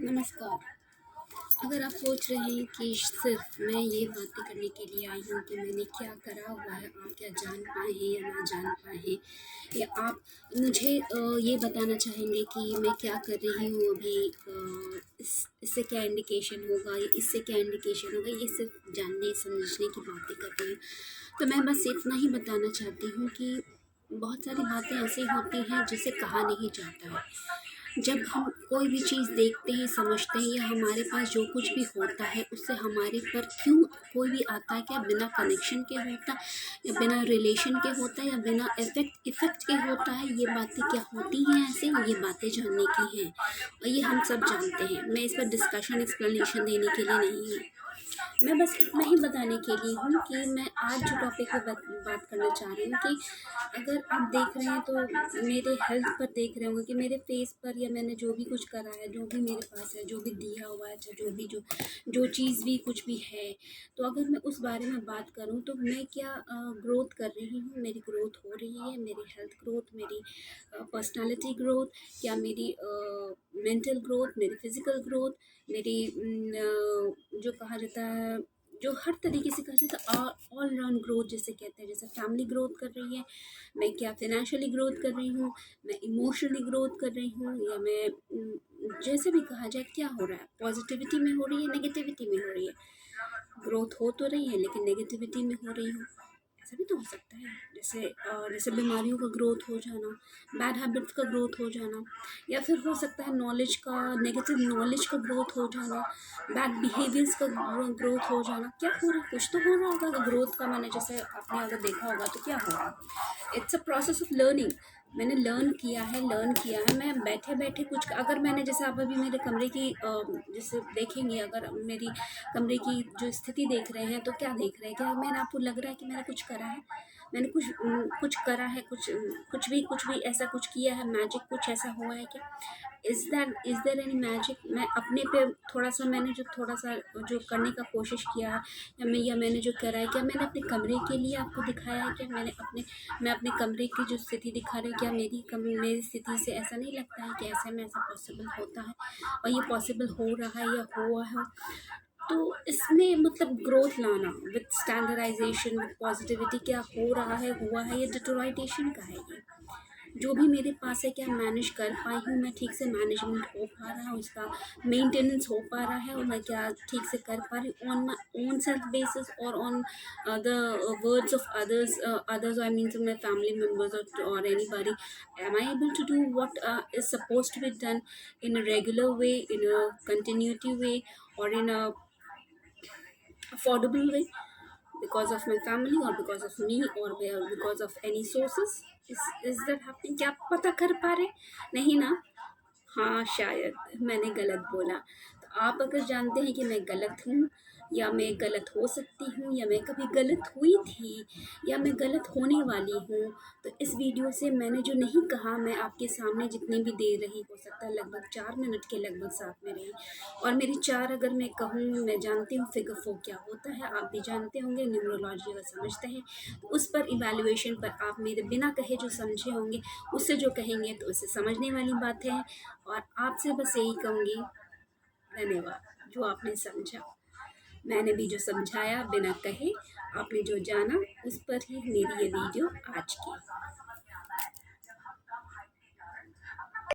नमस्कार। अगर आप सोच रहे हैं कि सिर्फ मैं ये बातें करने के लिए आई हूँ कि मैंने क्या करा हुआ है, आप क्या जान पाए हैं या ना जान पाए हैं, या आप मुझे ये बताना चाहेंगे कि मैं क्या कर रही हूँ अभी, इससे क्या इंडिकेशन होगा या इससे क्या इंडिकेशन होगा, ये सिर्फ जानने समझने की बातें कर रही हूँ। तो मैं बस इतना ही बताना चाहती हूँ कि बहुत सारी बातें ऐसी होती हैं जिसे कहा नहीं जाता है। जब हम कोई भी चीज़ देखते हैं, समझते हैं, या हमारे पास जो कुछ भी होता है उससे हमारे पर क्यों कोई भी आता है, क्या बिना कनेक्शन के होता या बिना रिलेशन के होता है या बिना इफेक्ट के होता है, ये बातें क्या होती हैं, ऐसे ये बातें जानने की हैं और ये हम सब जानते हैं। मैं इस पर डिस्कशन एक्सप्लेनेशन देने के लिए नहीं हूँ, मैं बस इतना ही बताने के लिए हूँ कि मैं आज जो टॉपिक पर बात करना चाह रही हूँ कि अगर आप देख रहे हैं तो मेरे हेल्थ पर देख रहे होंगे कि मेरे फेस पर, या मैंने जो भी कुछ करा है, जो भी मेरे पास है, जो भी दिया हुआ है, जो भी जो चीज़ भी कुछ भी है, तो अगर मैं उस बारे में बात करूँ तो मैं क्या ग्रोथ कर रही हूँ, मेरी ग्रोथ हो रही है, मेरी हेल्थ ग्रोथ, मेरी पर्सनालिटी ग्रोथ, क्या मेरी मेंटल ग्रोथ, मेरी फिज़िकल ग्रोथ, मेरी जो कहा जाता है, जो हर तरीके से कहा जाता है ऑल राउंड ग्रोथ जिसे कहते हैं, जैसे फैमिली ग्रोथ कर रही है, मैं क्या फिनेंशियली ग्रोथ कर रही हूँ, मैं इमोशनली ग्रोथ कर रही हूँ, या मैं जैसे भी कहा जाए क्या हो रहा है, पॉजिटिविटी में हो रही है, नेगेटिविटी में हो रही है। ग्रोथ हो तो रही है लेकिन नेगेटिविटी में हो रही हूँ, ऐसा भी तो हो सकता है। जैसे बीमारियों का ग्रोथ हो जाना, बैड हैबिट्स का ग्रोथ हो जाना, या फिर हो सकता है नॉलेज का, नेगेटिव नॉलेज का ग्रोथ हो जाना, बैड बिहेवियर्स का ग्रोथ हो जाना। क्या हो रहा है, कुछ तो हो रहा होगा ग्रोथ का। मैंने जैसे आपने अगर देखा होगा तो क्या हो रहा है, it's a process of learning. मैंने लर्न किया है। मैं बैठे बैठे कुछ, अगर मैंने जैसे आप अभी मेरे कमरे की जैसे देखेंगे, अगर मेरी कमरे की जो स्थिति देख रहे हैं तो क्या देख रहे हैं, क्या मैंने आपको लग रहा है कि मैंने कुछ करा है, मैंने कुछ करा है, कुछ भी ऐसा कुछ किया है, मैजिक कुछ ऐसा हुआ है क्या? Is there any magic? मैं अपने पे थोड़ा सा, मैंने जो थोड़ा सा जो करने का कोशिश किया है, या मैंने जो करा है, क्या मैंने अपने कमरे के लिए आपको दिखाया है? क्या मैं अपने कमरे की जो स्थिति दिखा रही हूँ, क्या मेरी स्थिति से ऐसा नहीं लगता है कि ऐसे में ऐसा पॉसिबल होता है और ये पॉसिबल हो रहा है या हुआ है? तो इसमें मतलब ग्रोथ लाना विद स्टैंडर्डाइजेशन, विद पॉजिटिविटी, क्या हो रहा है, हुआ है, ये डिटोराइटेशन का है। ये जो भी मेरे पास है, क्या मैनेज कर पाई हूँ मैं, ठीक से मैनेजमेंट हो पा रहा है, उसका मेंटेनेंस हो पा रहा है, और मैं क्या ठीक से कर पा रही हूँ on my own self basis और on the words of others I mean my family members और anybody. am I able to do what is supposed to be done in a regular way, in a continuity way, or in a affordable way, because of my family or because of me or because of any sources? Is that happening? क्या आप पता कर पा रहे? नहीं ना? हाँ, शायद मैंने गलत बोला। तो आप अगर जानते हैं कि मैं गलत हूँ, या मैं गलत हो सकती हूँ, या मैं कभी गलत हुई थी, या मैं गलत होने वाली हूँ, तो इस वीडियो से मैंने जो नहीं कहा, मैं आपके सामने जितनी भी देर रही, हो सकता है लगभग 4 मिनट के लगभग साथ में रही, और मेरी 4 अगर मैं कहूँ, मैं जानती हूँ फिगर 4 क्या होता है, आप भी जानते होंगे, न्यूमरोलॉजी अगर समझते हैं तो उस पर इवैल्यूएशन पर आप मेरे बिना कहे जो समझे होंगे, उससे जो कहेंगे तो उससे समझने वाली बात है। और आपसे बस यही कहूँगी, धन्यवाद जो आपने समझा। मैंने भी जो समझाया बिना कहे, आपने जो जाना, उस पर ही मेरी ये वीडियो आज की।